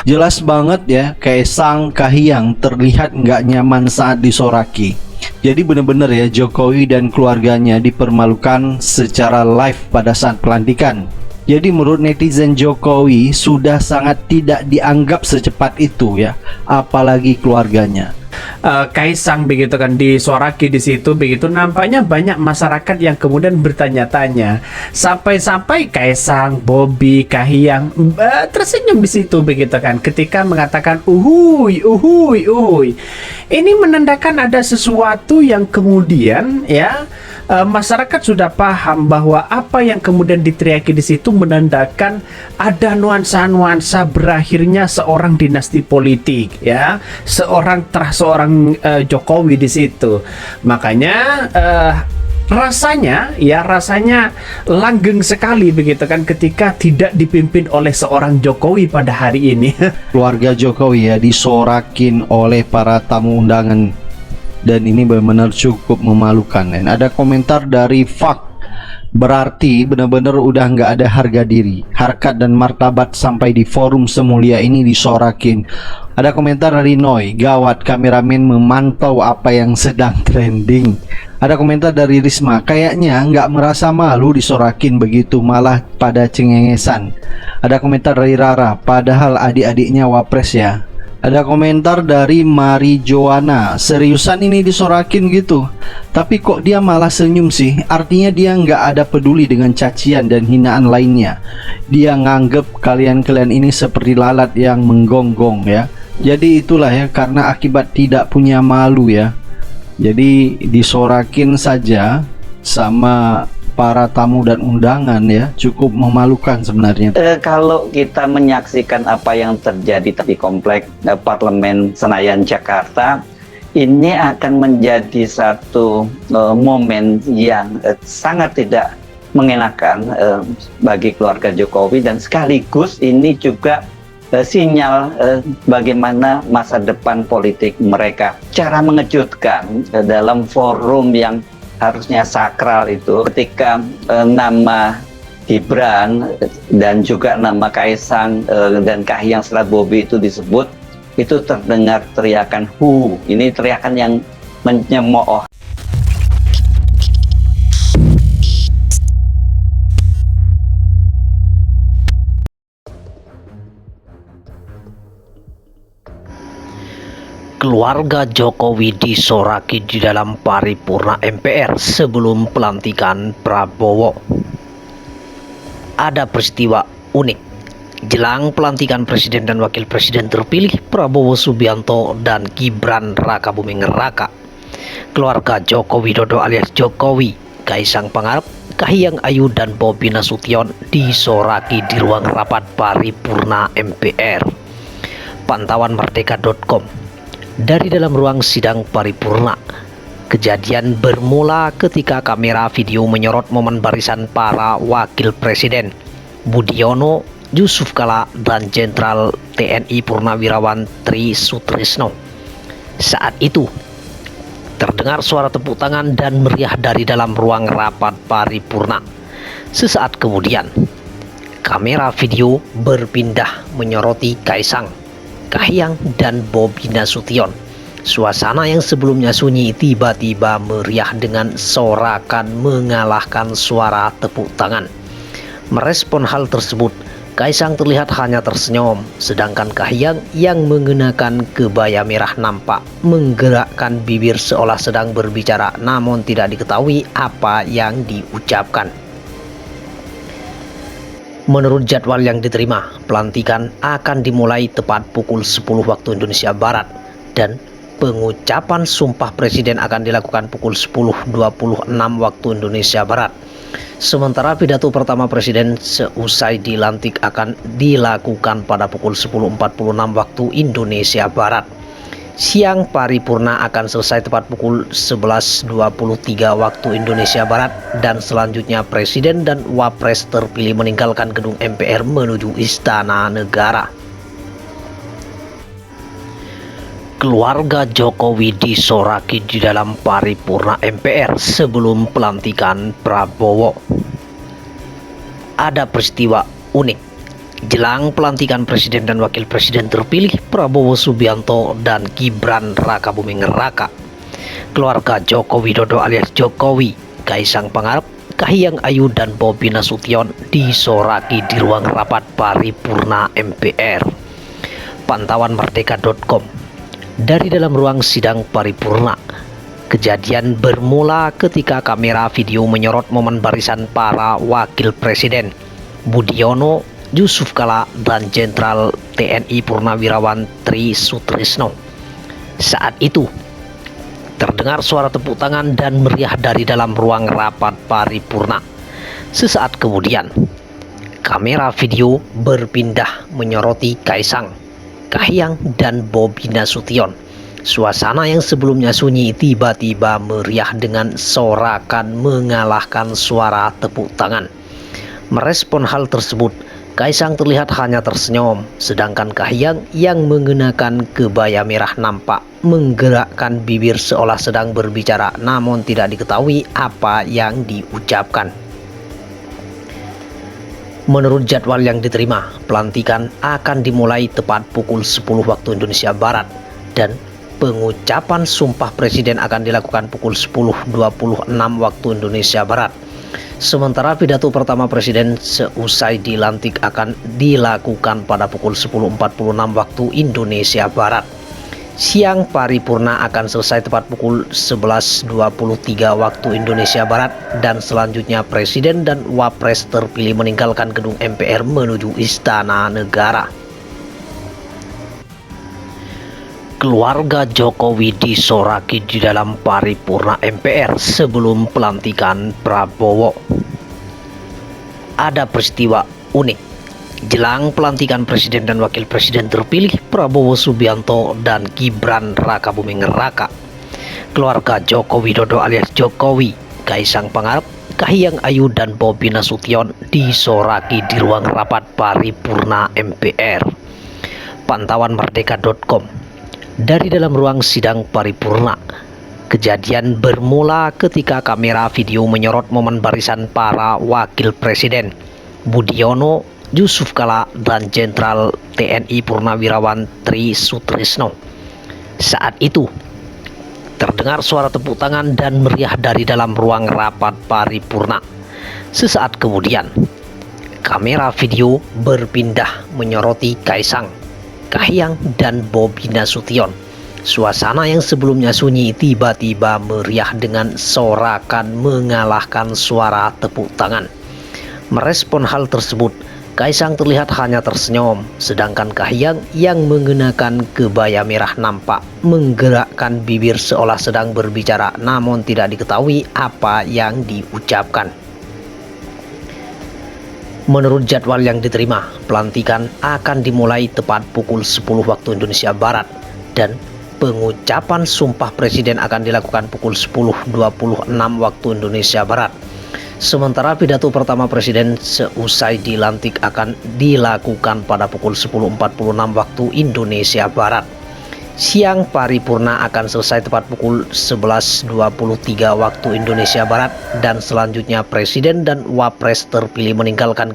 Jelas banget ya, Kaisang Kahiyang terlihat nggak nyaman saat disoraki. Jadi benar-benar ya, Jokowi dan keluarganya dipermalukan secara live pada saat pelantikan. Jadi menurut netizen, Jokowi sudah sangat tidak dianggap secepat itu ya, apalagi keluarganya. Kaisang begitu kan disoraki di situ begitu, nampaknya banyak masyarakat yang kemudian bertanya-tanya, sampai-sampai Kaisang, Bobi, Kahiyang tersenyum di situ begitu kan ketika mengatakan uhuy uhuy uhuy. Ini menandakan ada sesuatu yang kemudian ya masyarakat sudah paham bahwa apa yang kemudian diteriaki di situ menandakan ada nuansa-nuansa berakhirnya seorang dinasti politik ya, seorang Jokowi di situ. Makanya rasanya langgeng sekali begitu kan ketika tidak dipimpin oleh seorang Jokowi pada hari ini. Keluarga Jokowi ya disorakin oleh para tamu undangan, dan ini benar-benar cukup memalukan. Dan ada komentar dari Fak, berarti benar-benar udah nggak ada harga diri, harkat dan martabat sampai di forum semulia ini disorakin. Ada komentar dari Noi, gawat kameramen memantau apa yang sedang trending. Ada komentar dari Risma, kayaknya nggak merasa malu disorakin begitu, malah pada cengengesan. Ada komentar dari Rara, padahal adik-adiknya wapres ya. Ada komentar dari Mari Joana, seriusan ini disorakin gitu, tapi kok dia malah senyum sih? Artinya dia nggak ada peduli dengan cacian dan hinaan lainnya. Dia nganggep kalian-kalian ini seperti lalat yang menggonggong ya. Jadi itulah ya, karena akibat tidak punya malu ya, jadi disorakin saja sama para tamu dan undangan ya, cukup memalukan sebenarnya. Kalau kita menyaksikan apa yang terjadi di komplek Parlemen Senayan Jakarta, ini akan menjadi satu momen yang sangat tidak mengenakan bagi keluarga Jokowi, dan sekaligus ini juga sinyal bagaimana masa depan politik mereka. Cara mengejutkan dalam forum yang harusnya sakral itu, ketika nama Gibran dan juga nama Kaisang dan Kahiyang setelah Bobi itu disebut, itu terdengar teriakan hu. Ini teriakan yang menyemooh. Keluarga Jokowi disoraki di dalam paripurna MPR sebelum pelantikan Prabowo. Ada peristiwa unik jelang pelantikan Presiden dan Wakil Presiden terpilih Prabowo Subianto dan Gibran Rakabuming Raka. Keluarga Joko Widodo alias Jokowi, Kaisang Pangarep, Kahiyang Ayu dan Bobi Nasution disoraki di ruang rapat paripurna MPR. Pantauan Merdeka.com. Dari dalam ruang sidang paripurna, kejadian bermula ketika kamera video menyorot momen barisan para wakil presiden Budiono, Yusuf Kala, dan Jenderal TNI Purnawirawan Tri Sutrisno. Saat itu terdengar suara tepuk tangan dan meriah dari dalam ruang rapat paripurna. Sesaat kemudian, kamera video berpindah menyoroti Kaisang, Kahiyang dan Bobi Nasution. Suasana yang sebelumnya sunyi tiba-tiba meriah dengan sorakan mengalahkan suara tepuk tangan. Merespon hal tersebut, Kaisang terlihat hanya tersenyum, sedangkan Kahiyang yang mengenakan kebaya merah nampak menggerakkan bibir seolah sedang berbicara, namun tidak diketahui apa yang diucapkan. Menurut jadwal yang diterima, pelantikan akan dimulai tepat pukul 10 waktu Indonesia Barat dan pengucapan sumpah presiden akan dilakukan pukul 10.26 waktu Indonesia Barat. Sementara pidato pertama presiden seusai dilantik akan dilakukan pada pukul 10.46 waktu Indonesia Barat. Siang paripurna akan selesai tepat pukul 11.23 waktu Indonesia Barat, dan selanjutnya Presiden dan Wapres terpilih meninggalkan gedung MPR menuju Istana Negara. Keluarga Jokowi disoraki di dalam paripurna MPR sebelum pelantikan Prabowo. Ada peristiwa unik Jelang pelantikan Presiden dan Wakil Presiden terpilih Prabowo Subianto dan Gibran Rakabuming Raka, keluarga Joko Widodo alias Jokowi, Kaisang Pangarep, Kahiyang Ayu dan Bobi Nasution disoraki di ruang rapat paripurna MPR. Pantauan Merdeka.com. Dari dalam ruang sidang paripurna, kejadian bermula ketika kamera video menyorot momen barisan para wakil presiden Budiono, Yusuf Kala, dan Jenderal TNI Purnawirawan Tri Sutrisno. Saat itu terdengar suara tepuk tangan dan meriah dari dalam ruang rapat paripurna. Sesaat kemudian, kamera video berpindah menyoroti Kaisang, Kahiyang, dan Bobi Nasution. Suasana yang sebelumnya sunyi tiba-tiba meriah dengan sorakan mengalahkan suara tepuk tangan. Merespon hal tersebut, Kaisang terlihat hanya tersenyum, sedangkan Kahiyang yang mengenakan kebaya merah nampak menggerakkan bibir seolah sedang berbicara, namun tidak diketahui apa yang diucapkan. Menurut jadwal yang diterima, pelantikan akan dimulai tepat pukul 10 waktu Indonesia Barat dan pengucapan sumpah presiden akan dilakukan pukul 10.26 waktu Indonesia Barat. Sementara pidato pertama presiden seusai dilantik akan dilakukan pada pukul 10.46 waktu Indonesia Barat. Siang paripurna akan selesai tepat pukul 11.23 waktu Indonesia Barat dan selanjutnya presiden dan wapres terpilih meninggalkan gedung MPR menuju Istana Negara. Keluarga Jokowi disoraki di dalam paripurna MPR sebelum pelantikan Prabowo. Ada peristiwa unik jelang pelantikan Presiden dan Wakil Presiden terpilih Prabowo Subianto dan Gibran Rakabuming Raka, keluarga Joko Widodo alias Jokowi, Kaisang Pangarep, Kahiyang Ayu, dan Bobi Nasution disoraki di ruang rapat paripurna MPR. Pantauan Merdeka.com. Dari dalam ruang sidang paripurna, kejadian bermula ketika kamera video menyorot momen barisan para wakil presiden Budiono, Yusuf Kala, dan Jenderal TNI Purnawirawan Tri Sutrisno. Saat itu terdengar suara tepuk tangan dan meriah dari dalam ruang rapat paripurna. Sesaat kemudian, kamera video berpindah menyoroti Kaisang, Kahiyang, dan Bobi Nasution. Suasana yang sebelumnya sunyi tiba-tiba meriah dengan sorakan mengalahkan suara tepuk tangan. Merespon hal tersebut, Kaisang terlihat hanya tersenyum, sedangkan Kahiyang yang mengenakan kebaya merah nampak menggerakkan bibir seolah sedang berbicara, namun tidak diketahui apa yang diucapkan. Menurut jadwal yang diterima, pelantikan akan dimulai tepat pukul 10 waktu Indonesia Barat dan pengucapan sumpah presiden akan dilakukan pukul 10.26 waktu Indonesia Barat. Sementara pidato pertama presiden seusai dilantik akan dilakukan pada pukul 10.46 waktu Indonesia Barat. Siang paripurna akan selesai tepat pukul 11.23 waktu Indonesia Barat dan selanjutnya presiden dan wapres terpilih meninggalkan